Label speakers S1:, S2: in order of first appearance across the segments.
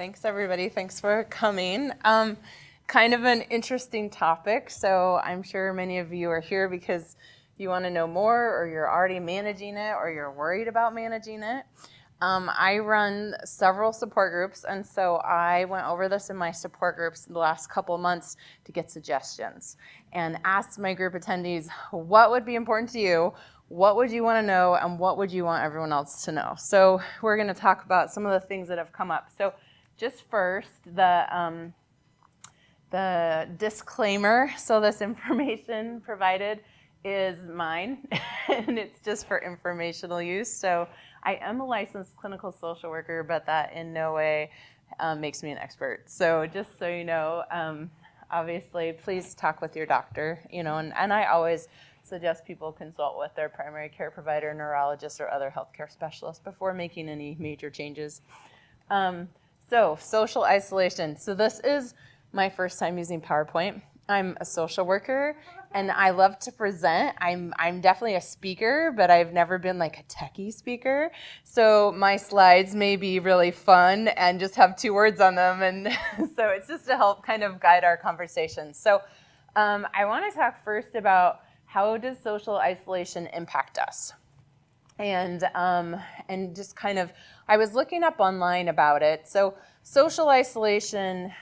S1: Thanks, everybody. Thanks for coming. Kind of an interesting topic, so I'm sure many of you are here because you want to know more, or you're already managing it, or you're worried about managing it. I run several support groups, and so I went over this in my support groups in the last couple months to get suggestions and asked my group attendees, what would be important to you? What would you want to know, and what would you want everyone else to know? So we're going to talk about some of the things that have come up. So just first, the disclaimer. So this information provided is mine, and it's just for informational use. So I am a licensed clinical social worker, but that in no way makes me an expert. So just so you know, obviously, please talk with your doctor, and I always suggest people consult with their primary care provider, neurologist, or other healthcare specialist before making any major changes. So social isolation. So this is my first time using PowerPoint. I'm a social worker, and I love to present. I'm definitely a speaker, but I've never been like a techie speaker. So my slides may be really fun and just have 2 words on them, and so it's just to help kind of guide our conversation. So I want to talk first about how does social isolation impact us? And just kind of, I was looking up online about it. So social isolation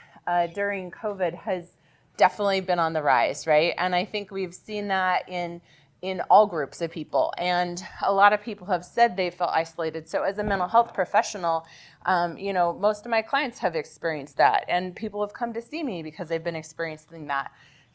S1: during COVID has definitely been on the rise, right? And I think we've seen that in all groups of people. And a lot of people have said they felt isolated. So as a mental health professional, most of my clients have experienced that. And people have come to see me because they've been experiencing that.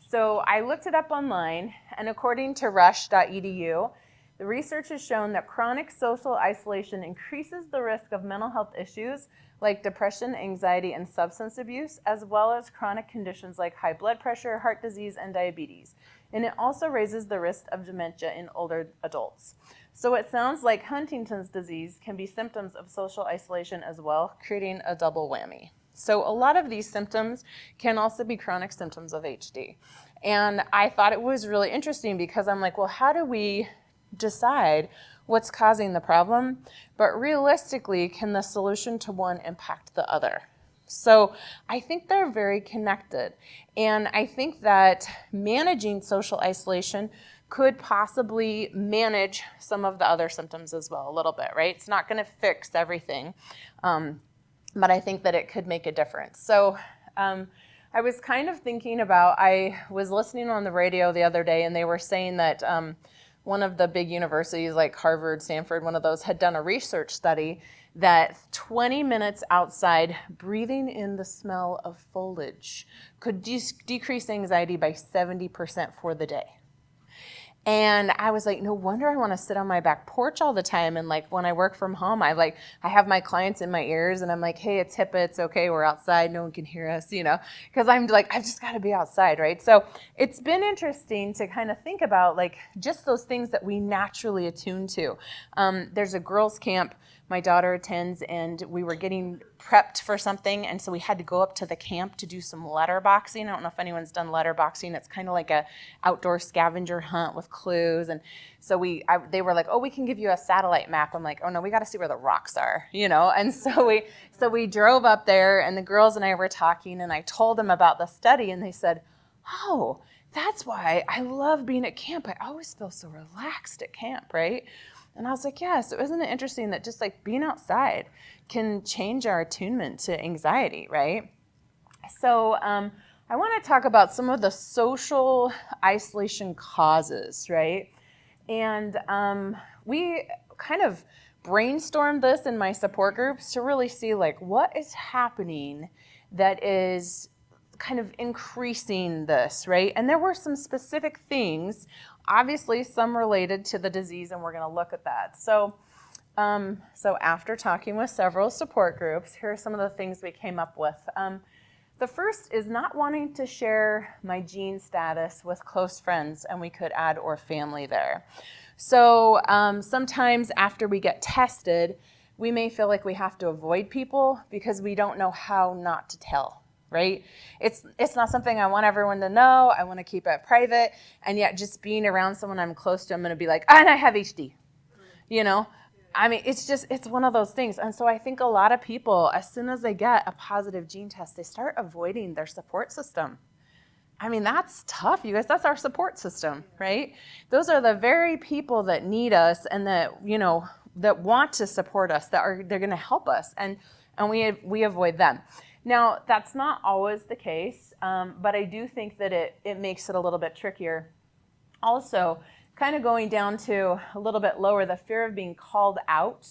S1: So I looked it up online, and according to rush.edu, the research has shown that chronic social isolation increases the risk of mental health issues like depression, anxiety, and substance abuse, as well as chronic conditions like high blood pressure, heart disease, and diabetes. And it also raises the risk of dementia in older adults. So it sounds like Huntington's disease can be symptoms of social isolation as well, creating a double whammy. So a lot of these symptoms can also be chronic symptoms of HD. And I thought it was really interesting because I'm like, well, how do we decide what's causing the problem? But realistically, can the solution to one impact the other? So I think they're very connected. And I think that managing social isolation could possibly manage some of the other symptoms as well a little bit, right? It's not going to fix everything. But I think that it could make a difference. So I was kind of thinking about, I was listening on the radio the other day, and they were saying that one of the big universities like Harvard, Stanford, one of those had done a research study that 20 minutes outside breathing in the smell of foliage could decrease anxiety by 70% for the day. And I was like, no wonder I want to sit on my back porch all the time. And like when I work from home, I have my clients in my ears, and I'm like, hey, it's HIPAA, it's okay, we're outside, no one can hear us, because I'm like, I've just got to be outside, right? So it's been interesting to kind of think about like just those things that we naturally attune to. There's a girls' camp my daughter attends, and we were getting prepped for something, and so we had to go up to the camp to do some letterboxing. I don't know if anyone's done letterboxing. It's kind of like a outdoor scavenger hunt with clues, and so they were like, oh, we can give you a satellite map. I'm like, oh no, we got to see where the rocks are, and so we drove up there, and the girls and I were talking, and I told them about the study, and they said, oh, that's why I love being at camp. I always feel so relaxed at camp, right? And I was like, yeah, so isn't it interesting that just like being outside can change our attunement to anxiety, right? So I want to talk about some of the social isolation causes, right? And we kind of brainstormed this in my support groups to really see like what is happening that is kind of increasing this, right? And there were some specific things, obviously some related to the disease, and we're going to look at that. So after talking with several support groups, here are some of the things we came up with. The first is not wanting to share my gene status with close friends, and we could add or family there. So sometimes after we get tested, we may feel like we have to avoid people because we don't know how not to tell. Right? It's not something I want everyone to know. I want to keep it private. And yet just being around someone I'm close to, I'm going to be like, and I have HD. I mean, it's one of those things. And so I think a lot of people, as soon as they get a positive gene test, they start avoiding their support system. I mean, that's tough, you guys. That's our support system, right? Those are the very people that need us and that, that want to support us, they're going to help us. And we avoid them. Now, that's not always the case, but I do think that it makes it a little bit trickier. Also, kind of going down to a little bit lower, the fear of being called out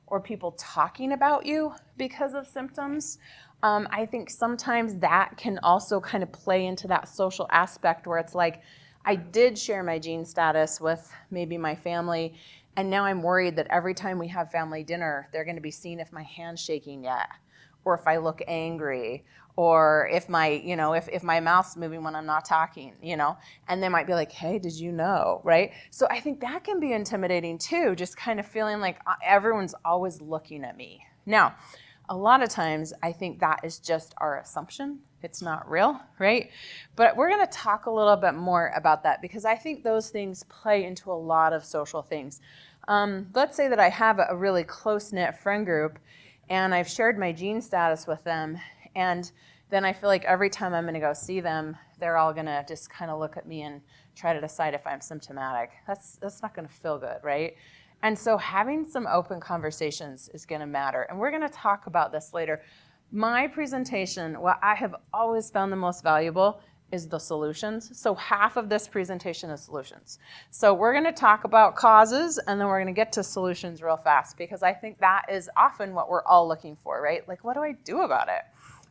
S1: or people talking about you because of symptoms. I think sometimes that can also kind of play into that social aspect where it's like, I did share my gene status with maybe my family, and now I'm worried that every time we have family dinner, they're going to be seeing if my hand's shaking yet, or if I look angry, or if my, if my mouth's moving when I'm not talking, and they might be like, hey, did you know, right? So I think that can be intimidating too, just kind of feeling like everyone's always looking at me. Now, a lot of times I think that is just our assumption. It's not real, right? But we're going to talk a little bit more about that because I think those things play into a lot of social things. Let's say that I have a really close-knit friend group and I've shared my gene status with them, and then I feel like every time I'm going to go see them, they're all going to just kind of look at me and try to decide if I'm symptomatic. That's not going to feel good, right? And so having some open conversations is going to matter. And we're going to talk about this later. My presentation, what I have always found the most valuable is the solutions. So half of this presentation is solutions. So we're going to talk about causes, and then we're going to get to solutions real fast, because I think that is often what we're all looking for, right? Like, what do I do about it?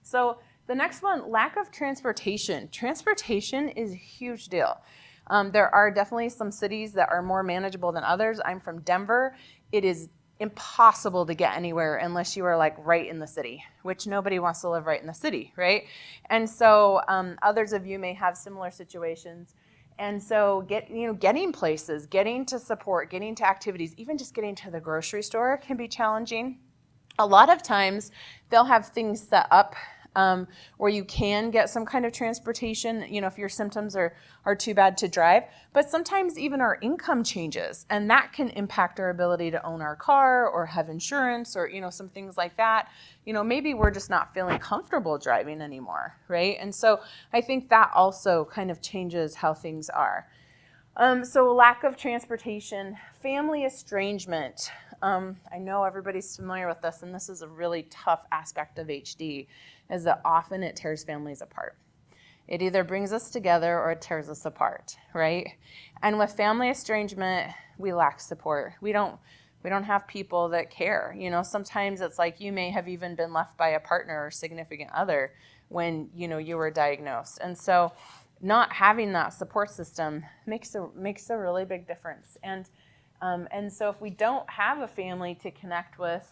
S1: So the next one, lack of transportation. Transportation is a huge deal. There are definitely some cities that are more manageable than others. I'm from Denver. It is impossible to get anywhere unless you are like right in the city, which nobody wants to live right in the city, right? And so others of you may have similar situations. And so getting places, getting to support, getting to activities, even just getting to the grocery store can be challenging. A lot of times they'll have things set up where you can get some kind of transportation, if your symptoms are too bad to drive. But sometimes even our income changes, and that can impact our ability to own our car or have insurance or, some things like that. Maybe we're just not feeling comfortable driving anymore, right? And so I think that also kind of changes how things are. So lack of transportation, family estrangement. I know everybody's familiar with this, and this is a really tough aspect of HD, is that often it tears families apart. It either brings us together or it tears us apart, right? And with family estrangement, we lack support. We don't have people that care. Sometimes it's like you may have even been left by a partner or significant other when, you were diagnosed. And so not having that support system makes a really big difference. And so if we don't have a family to connect with,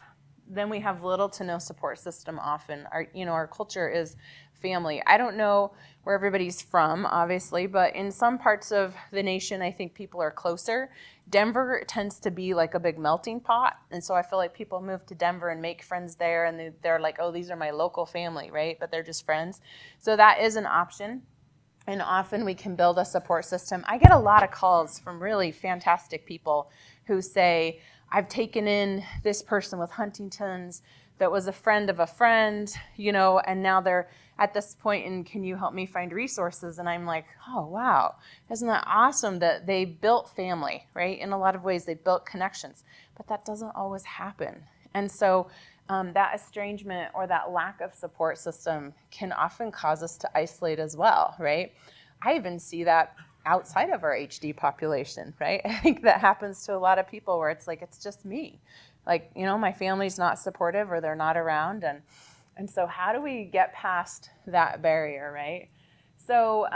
S1: then we have little to no support system often. Our culture is family. I don't know where everybody's from, obviously, but in some parts of the nation, I think people are closer. Denver tends to be like a big melting pot, and so I feel like people move to Denver and make friends there, and they're like, oh, these are my local family, right? But they're just friends. So that is an option. And often we can build a support system. I get a lot of calls from really fantastic people who say, I've taken in this person with Huntington's that was a friend of a friend, and now they're at this point, and can you help me find resources? And I'm like, oh, wow, isn't that awesome that they built family, right? In a lot of ways, they built connections, but that doesn't always happen. And so that estrangement or that lack of support system can often cause us to isolate as well, right? I even see that outside of our HD population, right? I think that happens to a lot of people where it's like, it's just me. Like, my family's not supportive or they're not around. And so how do we get past that barrier, right? So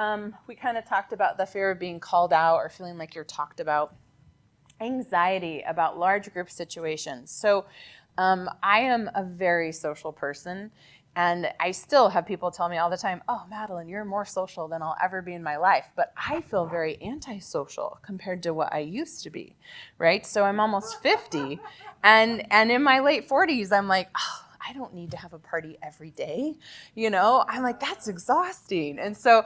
S1: we kind of talked about the fear of being called out or feeling like you're talked about. Anxiety about large group situations. So I am a very social person, and I still have people tell me all the time, oh, Madeline, you're more social than I'll ever be in my life. But I feel very antisocial compared to what I used to be, right? So I'm almost 50, and in my late 40s, I'm like, oh, I don't need to have a party every day. I'm like, that's exhausting. And so,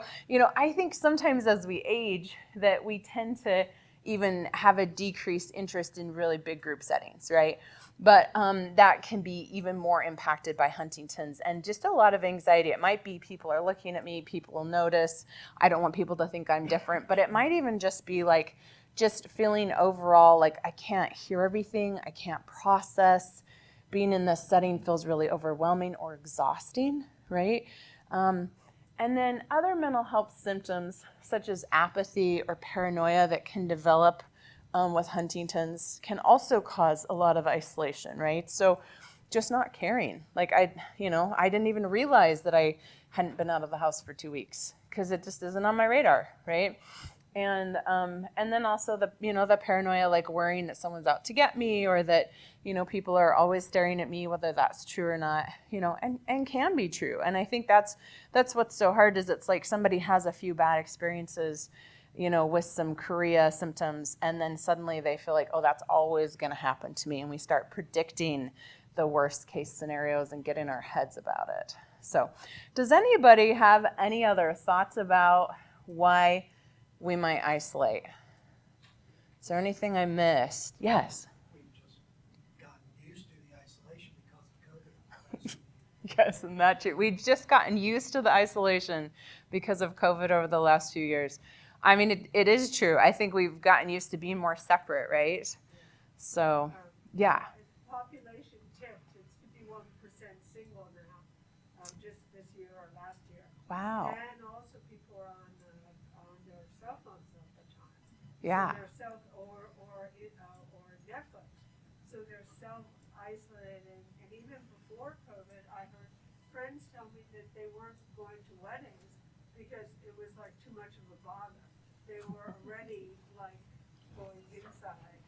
S1: I think sometimes as we age that we tend to even have a decreased interest in really big group settings, right? But that can be even more impacted by Huntington's and just a lot of anxiety. It might be people are looking at me, people will notice. I don't want people to think I'm different, but it might even just be like just feeling overall like I can't hear everything, I can't process. Being in this setting feels really overwhelming or exhausting, right? And then other mental health symptoms such as apathy or paranoia that can develop with Huntington's can also cause a lot of isolation, right? So just not caring. Like I didn't even realize that I hadn't been out of the house for 2 weeks because it just isn't on my radar, right? And then also the paranoia, like worrying that someone's out to get me or that, people are always staring at me, whether that's true or not, and can be true. And I think that's what's so hard is it's like somebody has a few bad experiences, with some chorea symptoms, and then suddenly they feel like, oh, that's always going to happen to me. And we start predicting the worst case scenarios and getting our heads about it. So does anybody have any other thoughts about why we might isolate? Is there anything I missed? Yes.
S2: We've just gotten used to the isolation because of COVID.
S1: Yes, and that's true. We've just gotten used to the isolation because of COVID over the last few years. I mean, it is true. I think we've gotten used to being more separate, right? So, yeah.
S3: Population tipped. It's 51% single now, just this year or last year.
S1: Wow.
S3: And also people are on their cell phones all the time.
S1: Yeah.
S3: So they're or Netflix. So they're self-isolated. And even before COVID, I heard friends tell me that they weren't going to weddings because it was like too much of a bother. They were already like going inside.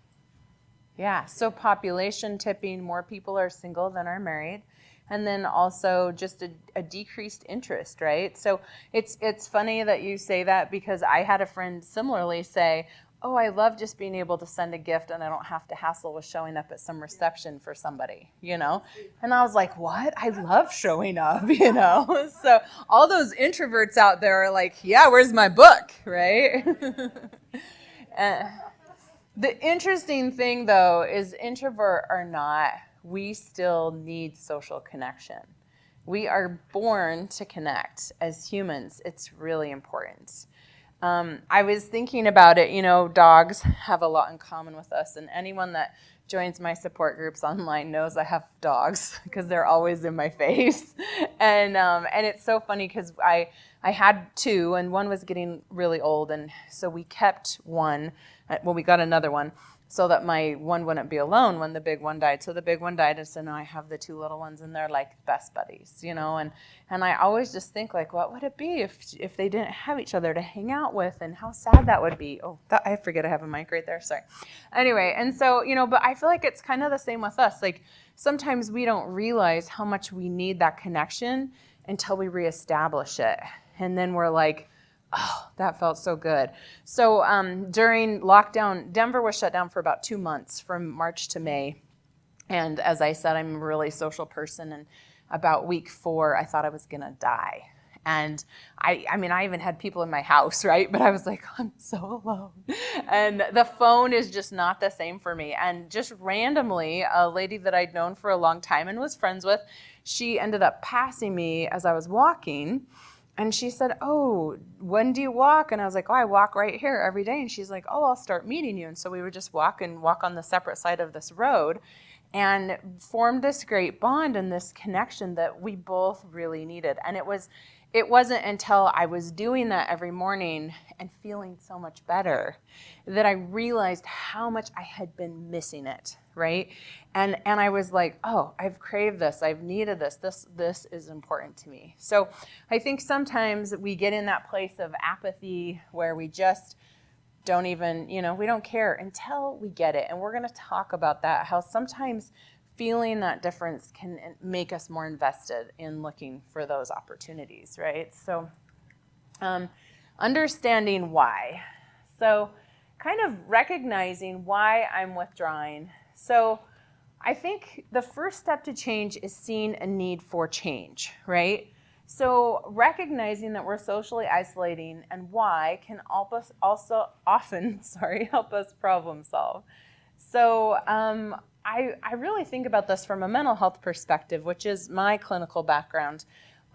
S1: Yeah, so population tipping, more people are single than are married. And then also just a decreased interest, right? So it's funny that you say that because I had a friend similarly say, oh, I love just being able to send a gift and I don't have to hassle with showing up at some reception for somebody, And I was like, what? I love showing up, So all those introverts out there are like, yeah, where's my book, right? The interesting thing, though, is introvert or not, we still need social connection. We are born to connect as humans. It's really important. I was thinking about it, dogs have a lot in common with us, and anyone that joins my support groups online knows I have dogs because they're always in my face. And it's so funny because I had two, and one was getting really old, and so we kept one. Well, we got another one so that my one wouldn't be alone when the big one died. So the big one died, and so now I have the two little ones, and they're like best buddies, And I always just think like, what would it be if they didn't have each other to hang out with, and how sad that would be. Oh, I forget I have a mic right there. Sorry. Anyway, and so but I feel like it's kind of the same with us. Like sometimes we don't realize how much we need that connection until we reestablish it, and then we're like, oh, that felt so good. So during lockdown, Denver was shut down for about 2 months from March to May. And as I said, I'm a really social person. And about week 4, I thought I was going to die. And I even had people in my house, right? But I was like, I'm so alone. And the phone is just not the same for me. And just randomly, a lady that I'd known for a long time and was friends with, she ended up passing me as I was walking. And she said, oh, when do you walk? And I was like, oh, I walk right here every day. And she's like, oh, I'll start meeting you. And so we would just walk on the separate side of this road and formed this great bond and this connection that we both really needed. And it wasn't until I was doing that every morning and feeling so much better that I realized how much I had been missing it, right? And I was like, oh, I've craved this. I've needed this. This is important to me. So I think sometimes we get in that place of apathy where we just don't even, we don't care until we get it. And we're going to talk about that, how sometimes feeling that difference can make us more invested in looking for those opportunities, right? So understanding why. So kind of recognizing why I'm withdrawing. So I think the first step to change is seeing a need for change, right? So recognizing that we're socially isolating and why can help us also often, help us problem solve. So I really think about this from a mental health perspective, which is my clinical background.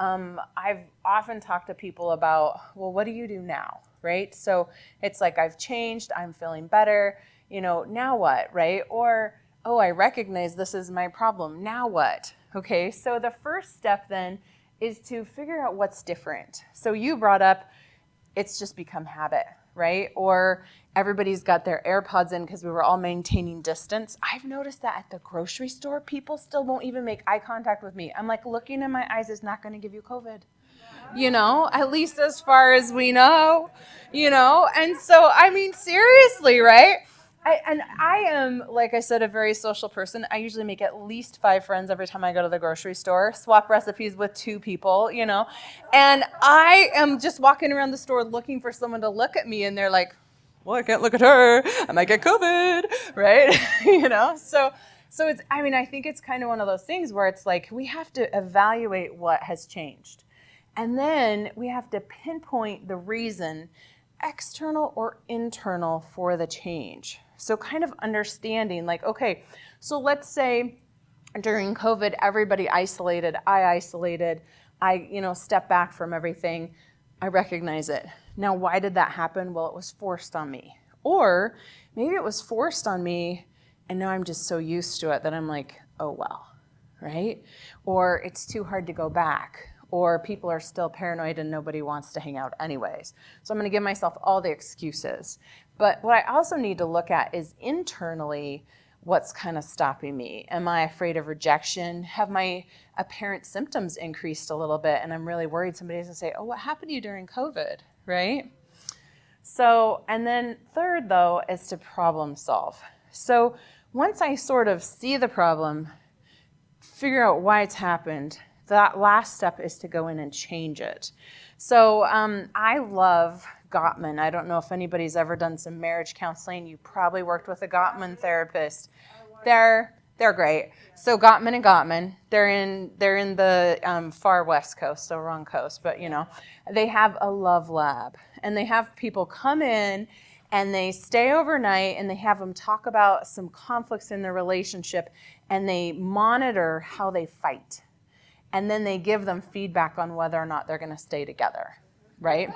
S1: I've often talked to people about, well, what do you do now, right? So it's like, I've changed, I'm feeling better, now what, right? Or, oh, I recognize this is my problem, now what? Okay, so the first step then is to figure out what's different. So you brought up, it's just become habit, right? Or everybody's got their AirPods in because we were all maintaining distance. I've noticed that at the grocery store, people still won't even make eye contact with me. I'm like, looking in my eyes is not going to give you COVID, at least as far as we know, And so, I mean, seriously, right? I am, like I said, a very social person. I usually make at least 5 friends every time I go to the grocery store, swap recipes with 2 people, And I am just walking around the store looking for someone to look at me, and they're like, well, I can't look at her. I might get COVID, right? So it's, I think it's kind of one of those things where it's like we have to evaluate what has changed. And then we have to pinpoint the reason, external or internal, for the change. So kind of understanding, like, okay, so let's say during COVID, everybody isolated, I stepped back from everything. I recognize it. Now, why did that happen? Well, it was forced on me. Or maybe it was forced on me, and now I'm just so used to it that I'm like, oh, well, right? Or it's too hard to go back. Or people are still paranoid and nobody wants to hang out anyways. So I'm going to give myself all the excuses. But what I also need to look at is internally, what's kind of stopping me? Am I afraid of rejection? Have my apparent symptoms increased a little bit and I'm really worried somebody's going to say, oh, what happened to you during COVID, right? So, and then third, though, is to problem solve. So once I sort of see the problem, figure out why it's happened, that last step is to go in and change it. So I love Gottman. I don't know if anybody's ever done some marriage counseling. You probably worked with a Gottman therapist. They're great. So Gottman and Gottman, they're in the far west coast, so wrong coast, but they have a love lab, and they have people come in and they stay overnight and they have them talk about some conflicts in their relationship, and they monitor how they fight. And then they give them feedback on whether or not they're going to stay together, right?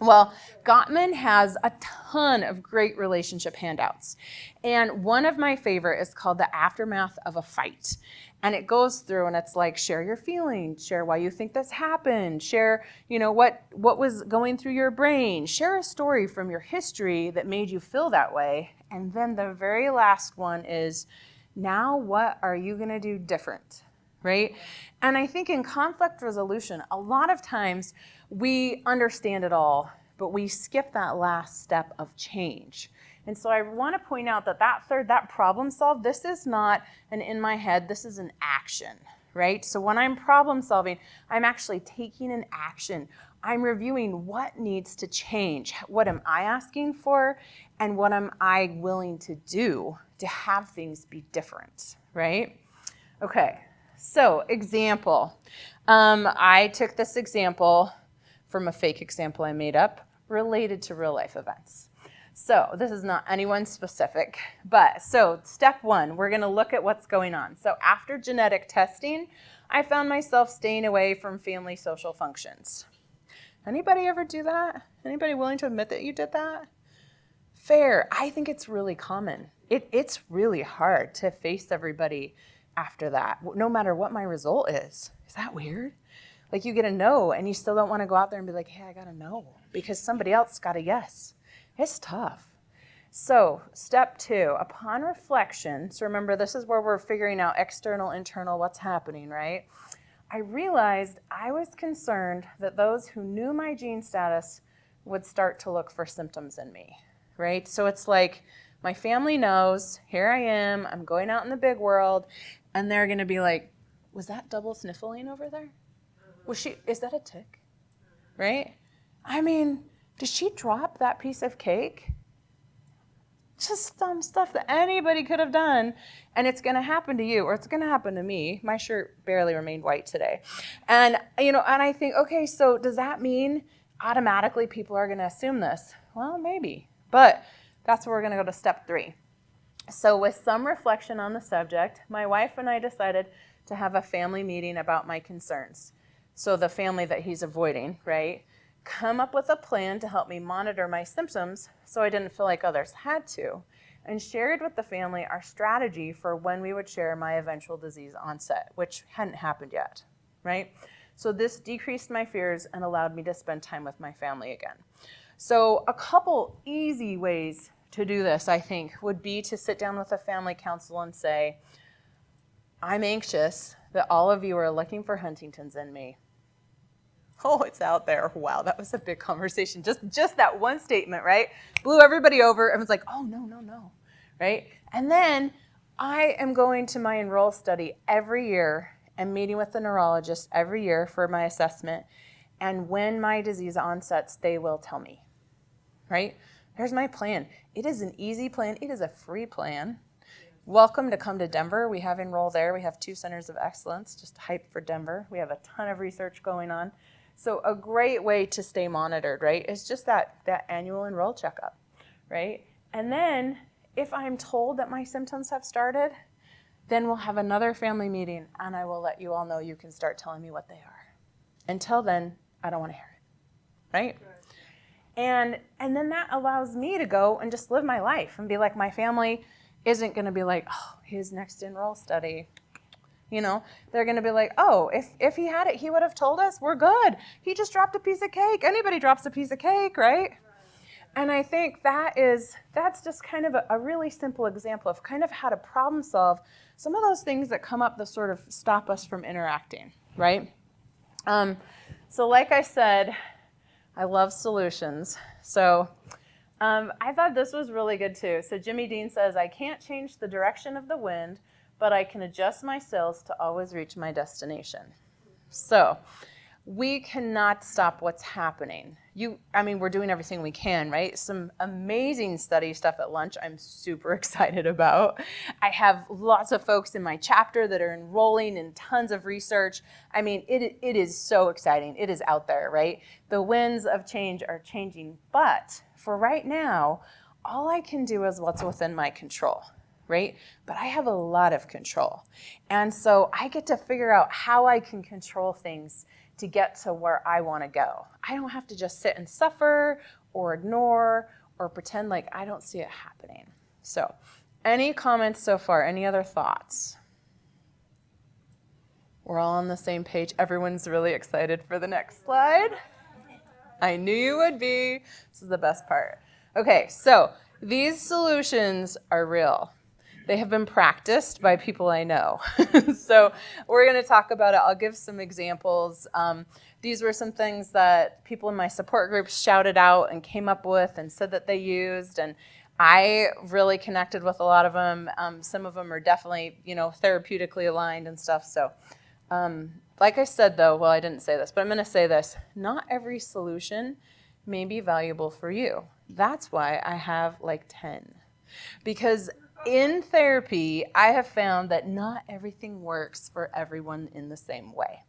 S1: Well, Gottman has a ton of great relationship handouts. And one of my favorite is called The Aftermath of a Fight. And it goes through and it's like, share your feelings, share why you think this happened, share, what was going through your brain, share a story from your history that made you feel that way. And then the very last one is, now what are you going to do different? Right? And I think in conflict resolution, a lot of times we understand it all, but we skip that last step of change. And so I want to point out that problem solve, this is not an in my head, this is an action, right? So when I'm problem solving, I'm actually taking an action. I'm reviewing what needs to change. What am I asking for? And what am I willing to do to have things be different, right? Okay. So, example. I took this example from a fake example I made up related to real life events. So, this is not anyone specific, but so step 1, we're going to look at what's going on. So, after genetic testing, I found myself staying away from family social functions. Anybody ever do that? Anybody willing to admit that you did that? Fair. I think it's really common. It's really hard to face everybody after that, no matter what my result is. Is that weird? Like you get a no and you still don't want to go out there and be like, hey, I got a no because somebody else got a yes. It's tough. So step 2, upon reflection, so remember this is where we're figuring out external, internal, what's happening, right? I realized I was concerned that those who knew my gene status would start to look for symptoms in me, right? So it's like my family knows, here I am, I'm going out in the big world, and they're going to be like, was that double sniffling over there? Is that a tick? Right? I mean, did she drop that piece of cake? just dumb stuff that anybody could have done, and it's going to happen to you, or it's going to happen to me. My shirt barely remained white today. And, and I think, okay, so does that mean automatically people are going to assume this? Well, maybe, but that's where we're going to go to step 3. So with some reflection on the subject, my wife and I decided to have a family meeting about my concerns. So the family that he's avoiding, right? Come up with a plan to help me monitor my symptoms so I didn't feel like others had to, and shared with the family our strategy for when we would share my eventual disease onset, which hadn't happened yet, right? So this decreased my fears and allowed me to spend time with my family again. So a couple easy ways to do this, I think, would be to sit down with a family council and say, I'm anxious that all of you are looking for Huntington's in me. Oh, it's out there. Wow, that was a big conversation. Just that one statement, right? Blew everybody over. Everyone's like, oh, no, right? And then I am going to my enroll study every year and meeting with the neurologist every year for my assessment. And when my disease onsets, they will tell me, right? Here's my plan. It is an easy plan. It is a free plan. Welcome to come to Denver. We have enroll there. We have 2 centers of excellence, just hype for Denver. We have a ton of research going on. So a great way to stay monitored, right, is just that annual enroll checkup, right? And then if I'm told that my symptoms have started, then we'll have another family meeting, and I will let you all know you can start telling me what they are. Until then, I don't want to hear it, right? And then that allows me to go and just live my life and be like, my family isn't going to be like, oh, his next enroll study. They're going to be like, oh, if he had it, he would have told us. We're good. He just dropped a piece of cake. Anybody drops a piece of cake, right? And I think that's just kind of a really simple example of kind of how to problem solve some of those things that come up that sort of stop us from interacting, right? So like I said, I love solutions. So I thought this was really good too. So Jimmy Dean says, I can't change the direction of the wind, but I can adjust my sails to always reach my destination. So we cannot stop what's happening. We're doing everything we can, right? Some amazing study stuff at lunch I'm super excited about. I have lots of folks in my chapter that are enrolling in tons of research. It is so exciting. It is out there, right? The winds of change are changing, but for right now, all I can do is what's within my control, right? But I have a lot of control. And so I get to figure out how I can control things to get to where I want to go. I don't have to just sit and suffer or ignore or pretend like I don't see it happening. So, any comments so far? Any other thoughts? We're all on the same page. Everyone's really excited for the next slide. I knew you would be. This is the best part. Okay, so these solutions are real. They have been practiced by people I know. So we're going to talk about it. I'll give some examples. These were some things that people in my support groups shouted out and came up with and said that they used. And I really connected with a lot of them. Some of them are definitely, therapeutically aligned and stuff. So like I said, though, well, I didn't say this, but I'm going to say this. Not every solution may be valuable for you. That's why I have like 10. Because in therapy, I have found that not everything works for everyone in the same way.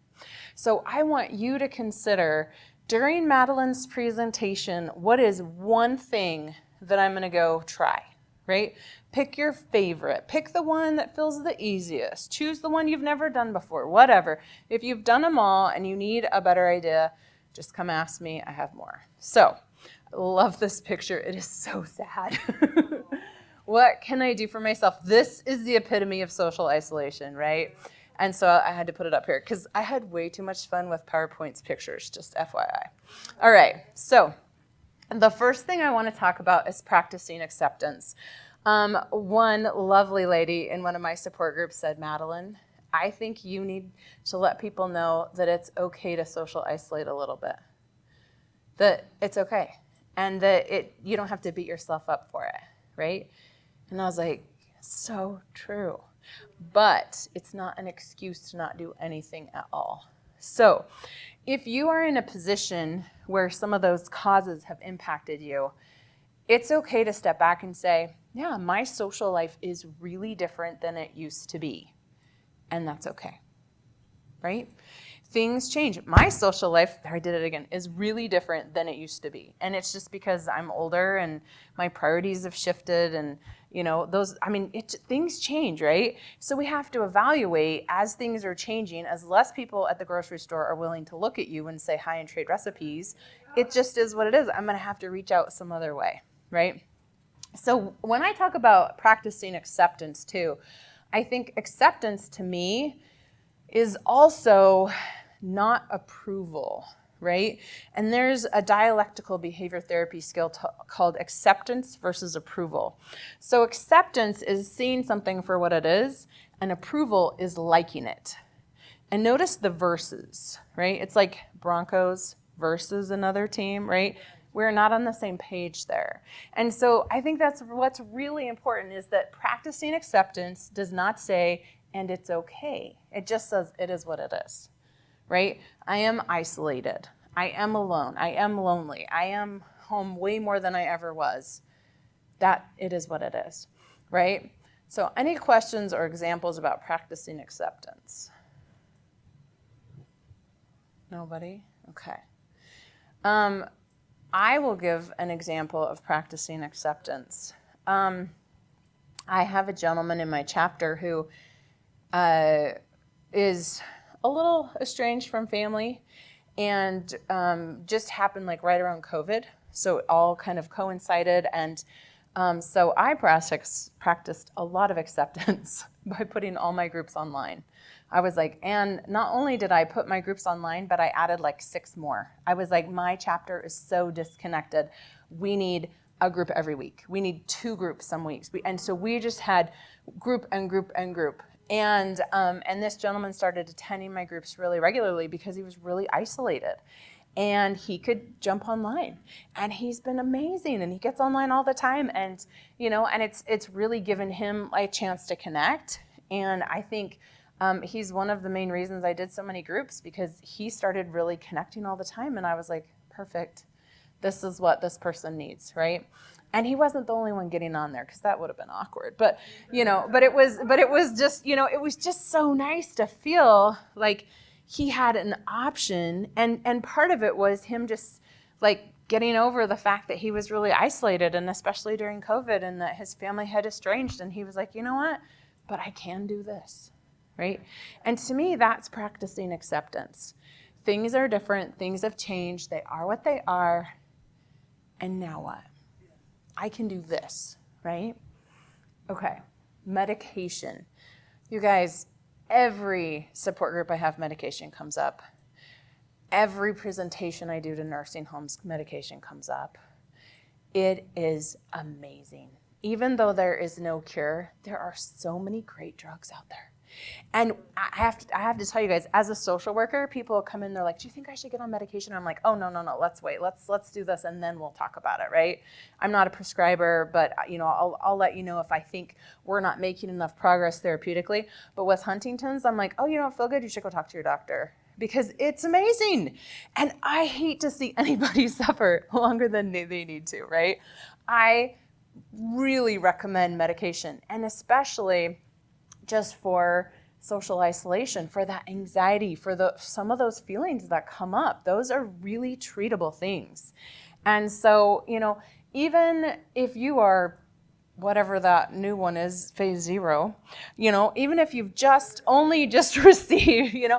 S1: So I want you to consider during Madeline's presentation, what is one thing that I'm going to go try, right? Pick your favorite. Pick the one that feels the easiest. Choose the one you've never done before, whatever. If you've done them all and you need a better idea, just come ask me. I have more. So I love this picture. It is so sad. What can I do for myself? This is the epitome of social isolation, right? And so I had to put it up here because I had way too much fun with PowerPoint's pictures, just FYI. All right, so the first thing I want to talk about is practicing acceptance. One lovely lady in one of my support groups said, Madeline, I think you need to let people know that it's okay to social isolate a little bit, that it's okay, and that you don't have to beat yourself up for it, right? And I was like, so true. But it's not an excuse to not do anything at all. So if you are in a position where some of those causes have impacted you, it's okay to step back and say, yeah, my social life is really different than it used to be. And that's okay, right? Things change. My social life, there I did it again, is really different than it used to be. And it's just because I'm older and my priorities have shifted and, things change, right? So we have to evaluate as things are changing, as less people at the grocery store are willing to look at you and say hi and trade recipes. It just is what it is. I'm going to have to reach out some other way, right? So when I talk about practicing acceptance too, I think acceptance to me is also not approval, right? And there's a dialectical behavior therapy skill called acceptance versus approval. So acceptance is seeing something for what it is, and approval is liking it. And notice the versus, right? It's like Broncos versus another team, right? We're not on the same page there. And so I think that's what's really important, is that practicing acceptance does not say, and it's okay. It just says it is what it is, right? I am isolated. I am alone. I am lonely. I am home way more than I ever was. That it is what it is, right? So any questions or examples about practicing acceptance? Nobody? Okay. I will give an example of practicing acceptance. I have a gentleman in my chapter who is a little estranged from family, and just happened like right around COVID. So it all kind of coincided, and so I practiced a lot of acceptance by putting all my groups online. I was like, and not only did I put my groups online, but I added like 6 more. I was like, my chapter is so disconnected. We need a group every week. We need 2 groups some weeks. And so we just had group and group and group. And this gentleman started attending my groups really regularly because he was really isolated. And he could jump online, and he's been amazing, and he gets online all the time, and and it's really given him a chance to connect. And I think he's one of the main reasons I did so many groups, because he started really connecting all the time, and I was like, perfect, this is what this person needs, right? And he wasn't the only one getting on there, because that would have been awkward, but it was just so nice to feel like he had an option, and part of it was him just like getting over the fact that he was really isolated, and especially during COVID, and that his family had estranged, and he was like, you know what, but I can do this, right? And to me, that's practicing acceptance. Things are different, things have changed, they are what they are, and now what? I can do this, right? Okay, medication. You guys, every support group I have, medication comes up. Every presentation I do to nursing homes, medication comes up. It is amazing. Even though there is no cure, there are so many great drugs out there. And I have to tell you guys, as a social worker, people come in, they're like, do you think I should get on medication? I'm like, oh, no, let's wait. Let's do this, and then we'll talk about it, right? I'm not a prescriber, but I'll let you know if I think we're not making enough progress therapeutically. But with Huntington's, I'm like, oh, you don't feel good? You should go talk to your doctor, because it's amazing. And I hate to see anybody suffer longer than they need to, right? I really recommend medication, and especially just for social isolation, for that anxiety, for some of those feelings that come up. Those are really treatable things. And so, even if you are whatever that new one is, phase 0, even if you've only just received,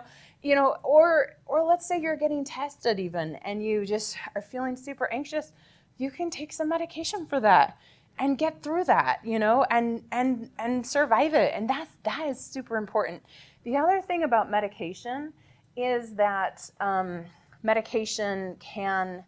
S1: or let's say you're getting tested even, and you just are feeling super anxious, you can take some medication for that and get through that, and survive it. And that is super important. The other thing about medication is that medication can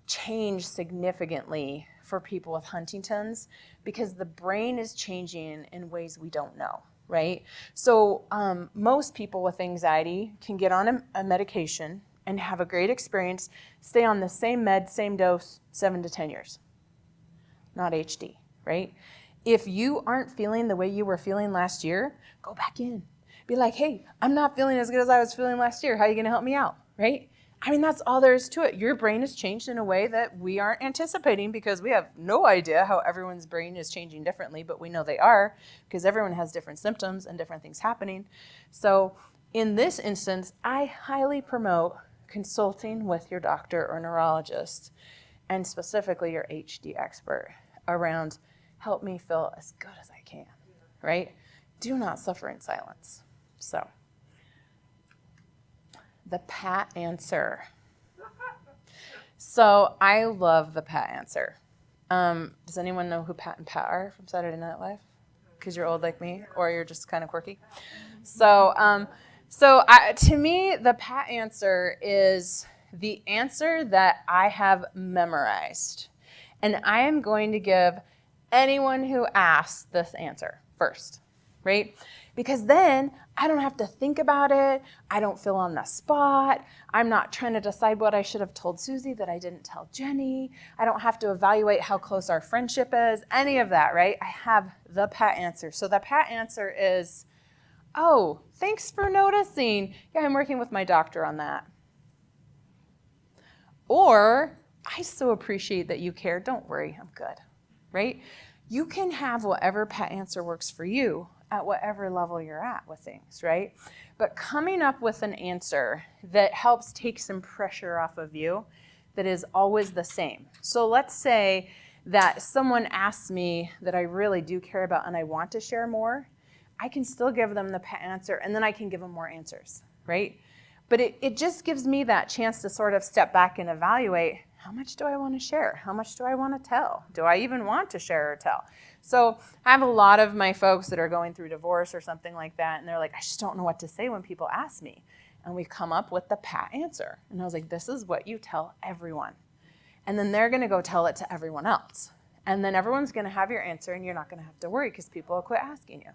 S1: change significantly for people with Huntington's, because the brain is changing in ways we don't know, right? So most people with anxiety can get on a medication and have a great experience, stay on the same med, same dose, 7 to 10 years. Not HD, right? If you aren't feeling the way you were feeling last year, go back in. Be like, hey, I'm not feeling as good as I was feeling last year. How are you going to help me out, right? I mean, that's all there is to it. Your brain has changed in a way that we aren't anticipating because we have no idea how everyone's brain is changing differently, but we know they are because everyone has different symptoms and different things happening. So in this instance, I highly promote consulting with your doctor or neurologist, and specifically your HD expert, around help me feel as good as I can, right? Do not suffer in silence. So the pat answer. So I love the pat answer. Does anyone know who Pat and Pat are from Saturday Night Live? Because you're old like me, or you're just kind of quirky. So to me, the pat answer is the answer that I have memorized. And I am going to give anyone who asks this answer first, right? Because then I don't have to think about it. I don't feel on the spot. I'm not trying to decide what I should have told Susie that I didn't tell Jenny. I don't have to evaluate how close our friendship is, any of that, right? I have the pat answer. So the pat answer is, oh, thanks for noticing. Yeah, I'm working with my doctor on that. Or, I so appreciate that you care. Don't worry, I'm good, right? You can have whatever pat answer works for you at whatever level you're at with things, right? But coming up with an answer that helps take some pressure off of you, that is always the same. So let's say that someone asks me that I really do care about and I want to share more, I can still give them the pat answer, and then I can give them more answers, right? But it just gives me that chance to sort of step back and evaluate, how much do I want to share? How much do I want to tell? Do I even want to share or tell? So I have a lot of my folks that are going through divorce or something like that, and they're like, I just don't know what to say when people ask me. And we come up with the pat answer. And I was like, this is what you tell everyone. And then they're going to go tell it to everyone else. And then everyone's going to have your answer, and you're not going to have to worry because people will quit asking you.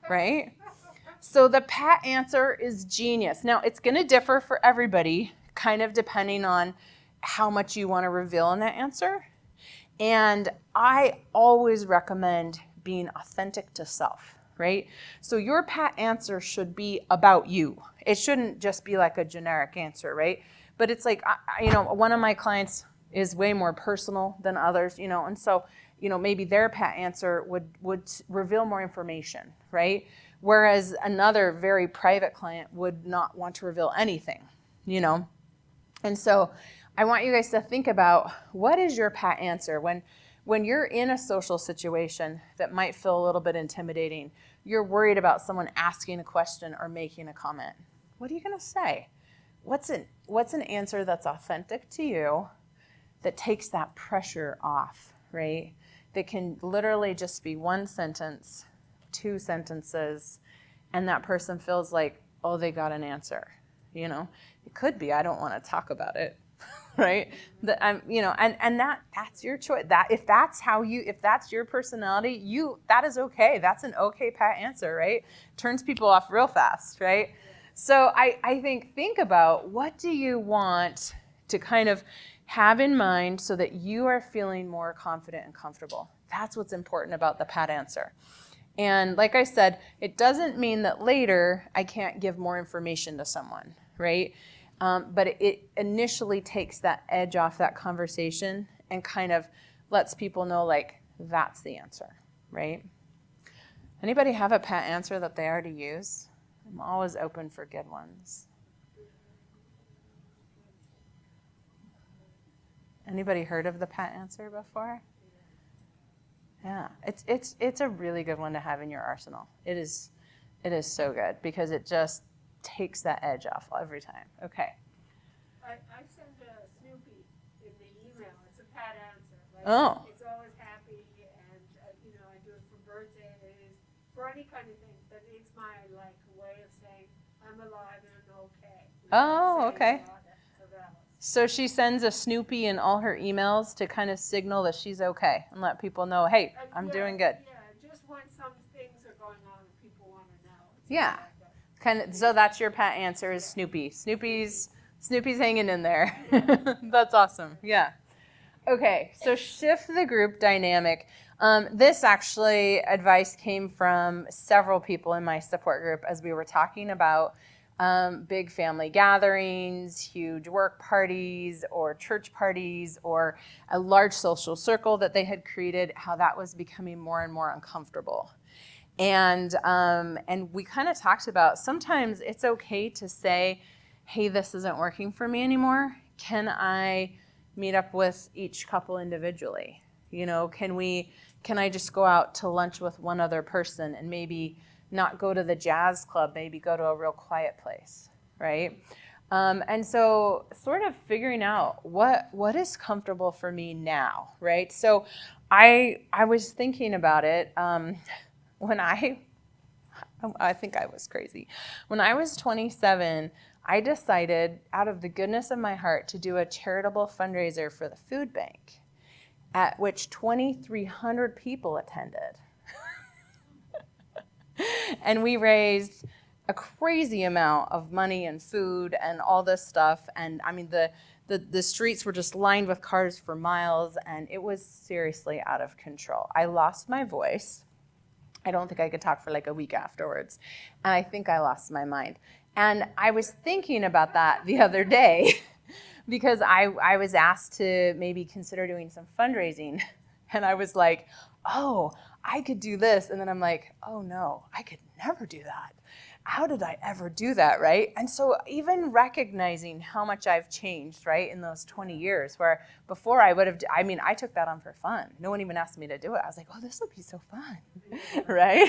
S1: Right? So the pat answer is genius. Now, it's going to differ for everybody, kind of depending on how much you want to reveal in that answer. And I always recommend being authentic to self, right? So your pat answer should be about you. It shouldn't just be like a generic answer, right? But it's like, one of my clients is way more personal than others, and so, maybe their pat answer would reveal more information, right? Whereas another very private client would not want to reveal anything, And so I want you guys to think about, what is your pat answer when you're in a social situation that might feel a little bit intimidating, you're worried about someone asking a question or making a comment. What are you going to say? What's an answer that's authentic to you that takes that pressure off, right? That can literally just be one sentence, 2 sentences, and that person feels like, oh, they got an answer. It could be, I don't want to talk about it. Right? And that's your choice. That if that's your personality, that is okay. That's an okay pat answer, right? Turns people off real fast, right? So I think about, what do you want to kind of have in mind so that you are feeling more confident and comfortable. That's what's important about the pat answer. And like I said, it doesn't mean that later I can't give more information to someone, right? But it initially takes that edge off that conversation and kind of lets people know, like, that's the answer, right? Anybody have a pat answer that they already use? I'm always open for good ones. Anybody heard of the pat answer before? Yeah, it's a really good one to have in your arsenal. It is so good because it just takes that edge off every time. Okay.
S3: I send a Snoopy in the email. It's a pat answer.
S1: Oh.
S3: It's always happy, and I do it for birthdays, for any kind of thing. But it's my way of saying I'm alive and okay.
S1: Oh, okay. So she sends a Snoopy in all her emails to kind of signal that she's okay and let people know, hey, I'm doing good.
S3: Yeah, just when some things are going on and people want to know.
S1: Yeah. So that's your pat answer is Snoopy. Snoopy's hanging in there. That's awesome. Yeah. Okay, so shift the group dynamic. This actually advice came from several people in my support group as we were talking about big family gatherings, huge work parties or church parties or a large social circle that they had created, how that was becoming more and more uncomfortable. And we kind of talked about sometimes it's okay to say, hey, this isn't working for me anymore. Can I meet up with each couple individually? Can I just go out to lunch with one other person and maybe not go to the jazz club, maybe go to a real quiet place, right? And so sort of figuring out what is comfortable for me now, right? So I was thinking about it when I think I was crazy. When I was 27, I decided out of the goodness of my heart to do a charitable fundraiser for the food bank, at which 2,300 people attended. And we raised a crazy amount of money and food and all this stuff. And I mean, the streets were just lined with cars for miles, and it was seriously out of control. I lost my voice. I don't think I could talk for like a week afterwards. And I think I lost my mind. And I was thinking about that the other day because I was asked to maybe consider doing some fundraising. And I was like, oh, I could do this. And then I'm like, oh no, I could never do that. How did I ever do that, right? And so even recognizing how much I've changed, right, in those 20 years, where before I took that on for fun. No one even asked me to do it. I was like, oh, this will be so fun, right?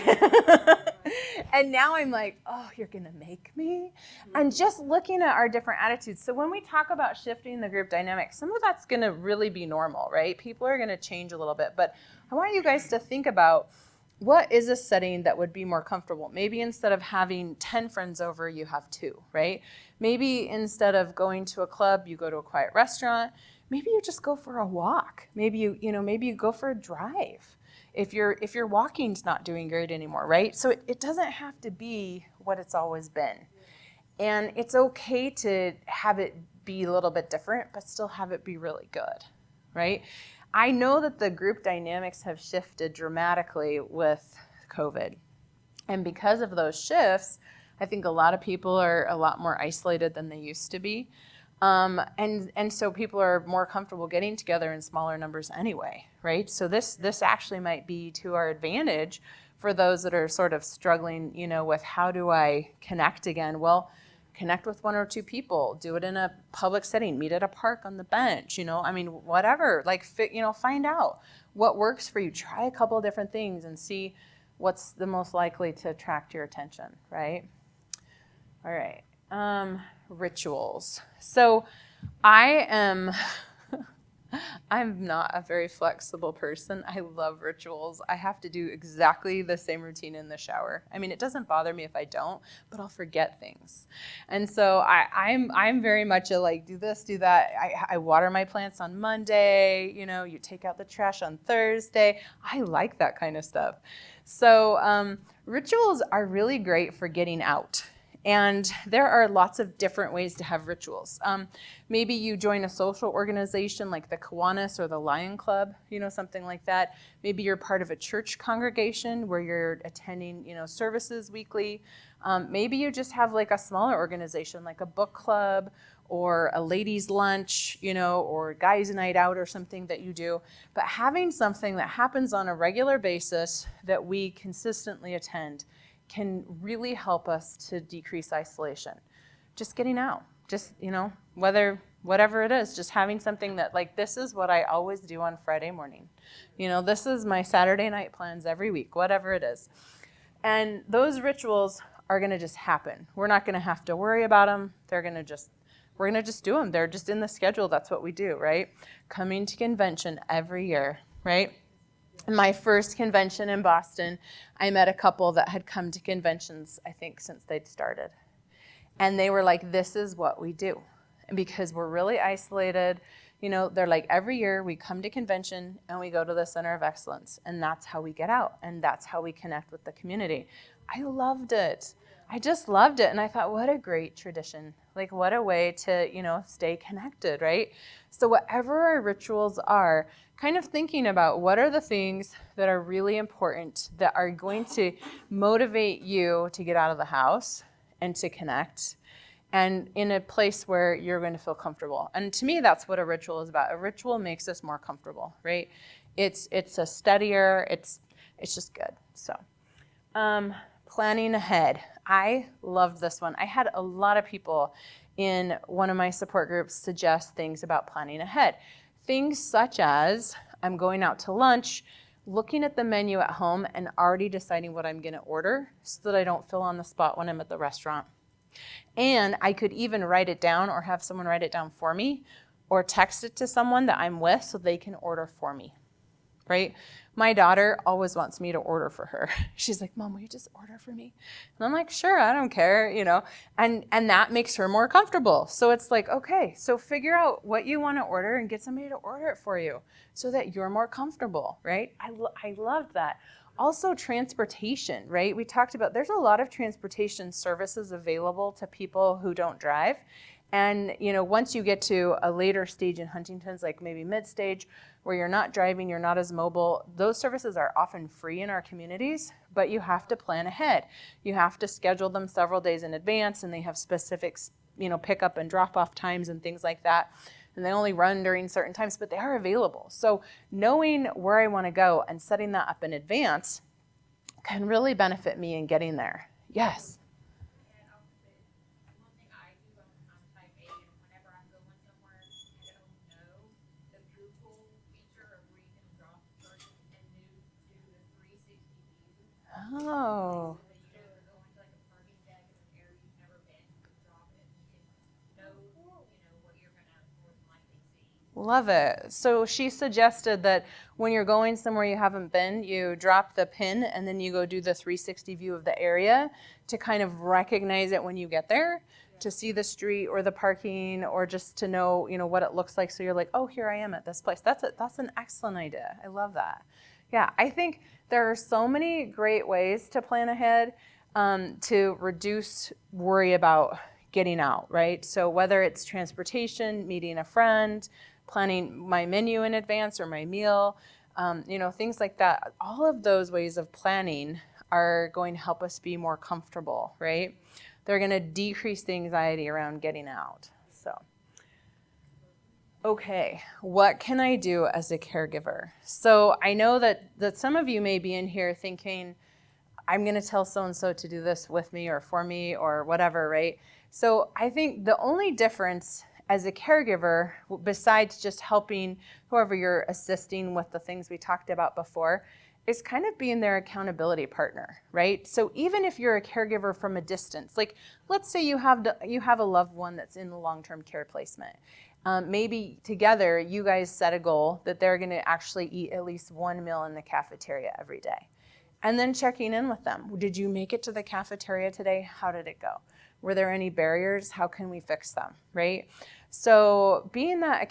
S1: And now I'm like, oh, you're going to make me? And just looking at our different attitudes. So when we talk about shifting the group dynamic, some of that's going to really be normal, right? People are going to change a little bit. But I want you guys to think about, what is a setting that would be more comfortable? Maybe instead of having 10 friends over, you have 2, right? Maybe instead of going to a club, you go to a quiet restaurant. Maybe you just go for a walk. Maybe you go for a drive. If your walking's not doing great anymore, right? So it doesn't have to be what it's always been. And it's okay to have it be a little bit different, but still have it be really good, right? I know that the group dynamics have shifted dramatically with COVID. And because of those shifts, I think a lot of people are a lot more isolated than they used to be. And so people are more comfortable getting together in smaller numbers anyway, right? So this actually might be to our advantage for those that are sort of struggling, with how do I connect again? Well, connect with 1 or 2 people, do it in a public setting, meet at a park on the bench, whatever, find out what works for you. Try a couple of different things and see what's the most likely to attract your attention, right? All right, rituals. So I'm not a very flexible person. I love rituals. I have to do exactly the same routine in the shower. I mean, it doesn't bother me if I don't, but I'll forget things. And so I'm very much a do this, do that. I water my plants on Monday. You take out the trash on Thursday. I like that kind of stuff. So rituals are really great for getting out. And there are lots of different ways to have rituals. Maybe you join a social organization like the Kiwanis or the Lion Club, something like that. Maybe you're part of a church congregation where you're attending, services weekly. Maybe you just have like a smaller organization like a book club or a ladies' lunch, or guys' night out or something that you do. But having something that happens on a regular basis that we consistently attend can really help us to decrease isolation. Just getting out, just, whatever it is, just having something that this is what I always do on Friday morning. This is my Saturday night plans every week, whatever it is. And those rituals are going to just happen. We're not going to have to worry about them. We're going to just do them. They're just in the schedule. That's what we do, right? Coming to convention every year, right? My first convention in Boston, I met a couple that had come to conventions, I think, since they'd started. And they were like, this is what we do. And because we're really isolated, they're like, every year we come to convention and we go to the Center of Excellence. And that's how we get out. And that's how we connect with the community. I loved it. I just loved it. And I thought, what a great tradition. What a way to, stay connected, right? So whatever our rituals are, kind of thinking about what are the things that are really important that are going to motivate you to get out of the house and to connect, and in a place where you're going to feel comfortable. And to me, that's what a ritual is about. A ritual makes us more comfortable, right? It's a steadier, it's just good. So planning ahead. I loved this one. I had a lot of people in one of my support groups suggest things about planning ahead. Things such as, I'm going out to lunch, looking at the menu at home and already deciding what I'm going to order so that I don't feel on the spot when I'm at the restaurant. And I could even write it down or have someone write it down for me or text it to someone that I'm with so they can order for me, right? My daughter always wants me to order for her. She's like, Mom, will you just order for me? And I'm like, sure, I don't care, and that makes her more comfortable. So it's like, okay, so figure out what you want to order and get somebody to order it for you so that you're more comfortable, right? I loved that. Also transportation, right? We talked about, there's a lot of transportation services available to people who don't drive. And, once you get to a later stage in Huntington's, like maybe mid-stage, where you're not driving, you're not as mobile, those services are often free in our communities, but you have to plan ahead. You have to schedule them several days in advance, and they have specific, pickup and drop-off times and things like that. And they only run during certain times, but they are available. So knowing where I want to go and setting that up in advance can really benefit me in getting there. Yes.
S4: And opposite, one thing I do, I'm type A, and whenever I'm going somewhere, I don't know the Google feature of where you can drop the person and do the 360 view.
S1: Oh.
S4: So that you know, go into like a parking deck in an area you've never been, you can drop it and know, what you're gonna more than likely see.
S1: Love it. So she suggested that when you're going somewhere you haven't been, you drop the pin and then you go do the 360 view of the area to kind of recognize it when you get there, to see the street or the parking, or just to know, what it looks like. So you're like, oh, here I am at this place. That's an excellent idea. I love that. Yeah, I think there are so many great ways to plan ahead to reduce worry about getting out, right? So whether it's transportation, meeting a friend, planning my menu in advance or my meal, things like that. All of those ways of planning are going to help us be more comfortable, right? They're going to decrease the anxiety around getting out. So, okay, what can I do as a caregiver? So I know that some of you may be in here thinking, I'm going to tell so-and-so to do this with me or for me or whatever, right? So I think the only difference as a caregiver, besides just helping whoever you're assisting with the things we talked about before, is kind of being their accountability partner, right? So even if you're a caregiver from a distance, like let's say you have a loved one that's in the long-term care placement. Maybe together you guys set a goal that they're going to actually eat at least one meal in the cafeteria every day. And then checking in with them. Did you make it to the cafeteria today? How did it go? Were there any barriers? How can we fix them, right? So being that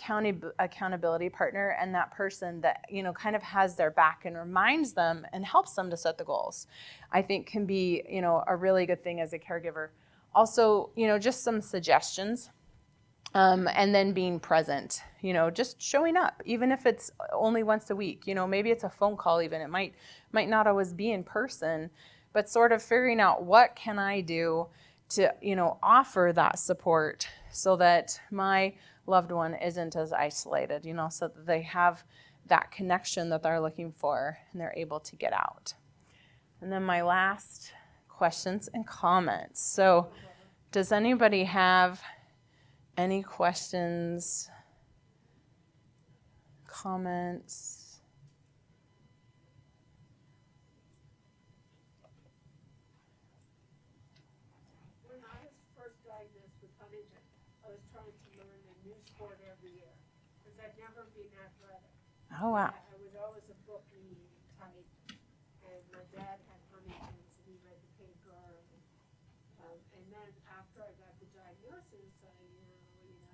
S1: accountability partner and that person that, kind of has their back and reminds them and helps them to set the goals, I think can be, a really good thing as a caregiver. Also, just some suggestions. And then being present, just showing up, even if it's only once a week, maybe it's a phone call even. It might not always be in person, but sort of figuring out what can I do to, offer that support so that my loved one isn't as isolated, so that they have that connection that they're looking for and they're able to get out. And then my last questions and comments. So does anybody have any questions, comments?
S3: When I was first diagnosed with Huntington, I was trying to learn a new sport every year because I'd never been athletic.
S1: Oh, wow.
S3: I was always a bookie type, and my dad had Huntington's, and he read the paper. And then after I got the diagnosis, I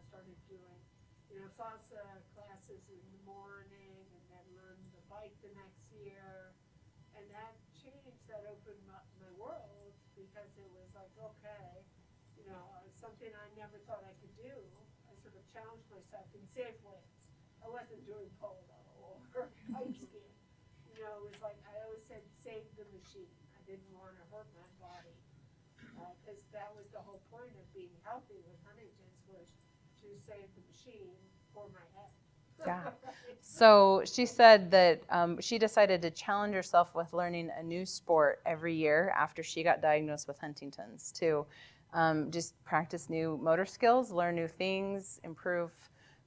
S3: started doing salsa classes in the morning, and then learned the bike the next year, and that changed. That opened my world because it was like, okay, something I never thought I could do. I sort of challenged myself in safe ways. I wasn't doing polo or kite skiing. It was like I always said, save the machine. I didn't want to hurt my body. Because that was the whole point of being healthy with Huntington's, was to save the machine for my head.
S1: Yeah. So she said that she decided to challenge herself with learning a new sport every year after she got diagnosed with Huntington's to just practice new motor skills, learn new things, improve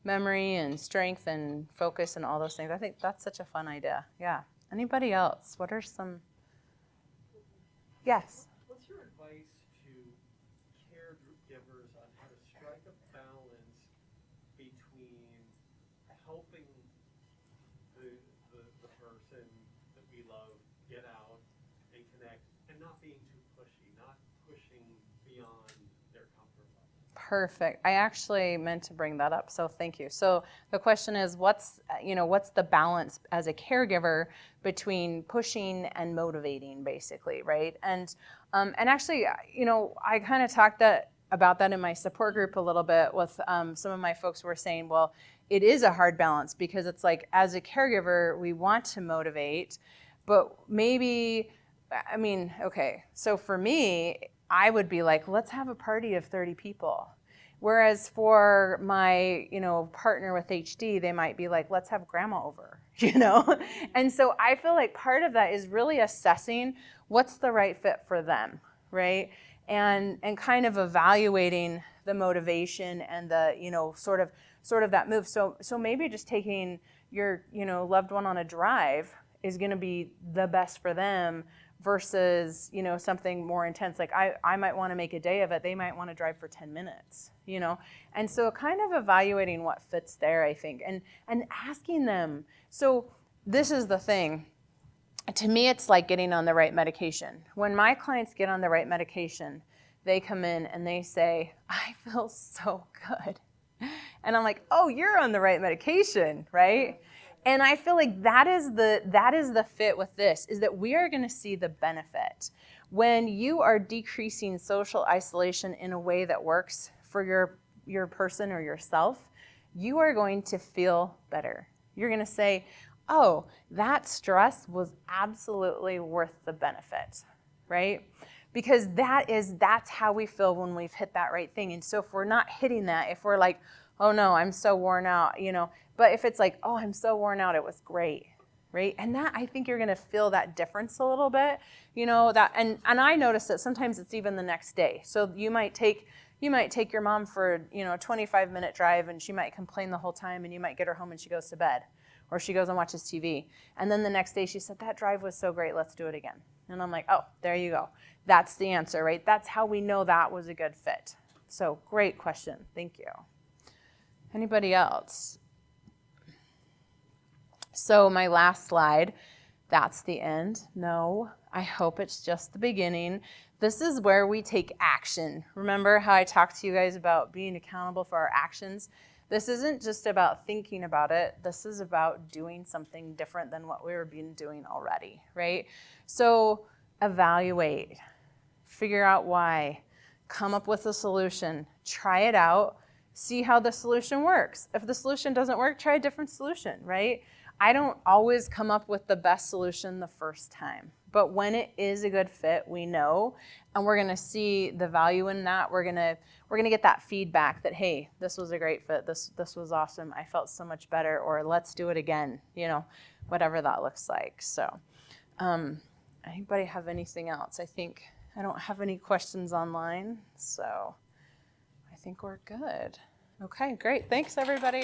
S1: memory and strength and focus and all those things. I think that's such a fun idea. Yeah. Anybody else? What are some? Yes.
S5: What's your advice to caregivers on how to strike a balance between helping the person that we love get out and connect, and not being too pushy, not pushing beyond their comfort level?
S1: Perfect. I actually meant to bring that up, so thank you. So the question is, what's the balance as a caregiver between pushing and motivating, basically, right? And actually, I kind of talked about that in my support group a little bit with some of my folks who were saying, well, it is a hard balance because it's like, as a caregiver, we want to motivate, but maybe, okay, so for me, I would be like, let's have a party of 30 people. Whereas for my, partner with HD, they might be like, let's have grandma over, And so I feel like part of that is really assessing what's the right fit for them, right? And kind of evaluating the motivation and the, sort of that move. So maybe just taking your, loved one on a drive is going to be the best for them versus, something more intense. Like I might want to make a day of it. They might want to drive for 10 minutes, And so kind of evaluating what fits there, I think, and asking them. So this is the thing. To me, it's like getting on the right medication. When my clients get on the right medication, they come in and they say, I feel so good. And I'm like, oh, you're on the right medication, right? And I feel like that is the fit with this, is that we are going to see the benefit. When you are decreasing social isolation in a way that works for your person or yourself, you are going to feel better. You're going to say, oh, that stress was absolutely worth the benefit, right? Because that's how we feel when we've hit that right thing. And so if we're not hitting that, if we're like, oh no, I'm so worn out, but if it's like, oh, I'm so worn out, it was great, right? And that, I think you're going to feel that difference a little bit, that, and I notice that sometimes it's even the next day. So you might take your mom for, a 25-minute drive, and she might complain the whole time, and you might get her home and she goes to bed, or she goes and watches TV. And then the next day she said, that drive was so great, let's do it again. And I'm like, oh, there you go. That's the answer, right? That's how we know that was a good fit. So great question. Thank you. Anybody else? So my last slide, that's the end. No, I hope it's just the beginning. This is where we take action. Remember how I talked to you guys about being accountable for our actions? This isn't just about thinking about it. This is about doing something different than what we were doing already, right? So evaluate, figure out why, come up with a solution, try it out, see how the solution works. If the solution doesn't work, try a different solution, right? I don't always come up with the best solution the first time, but when it is a good fit, we know, and we're gonna see the value in that. We're gonna get that feedback that, hey, this was a great fit, this was awesome, I felt so much better, or let's do it again, whatever that looks like. So, anybody have anything else? I think I don't have any questions online, so I think we're good. Okay, great. Thanks, everybody.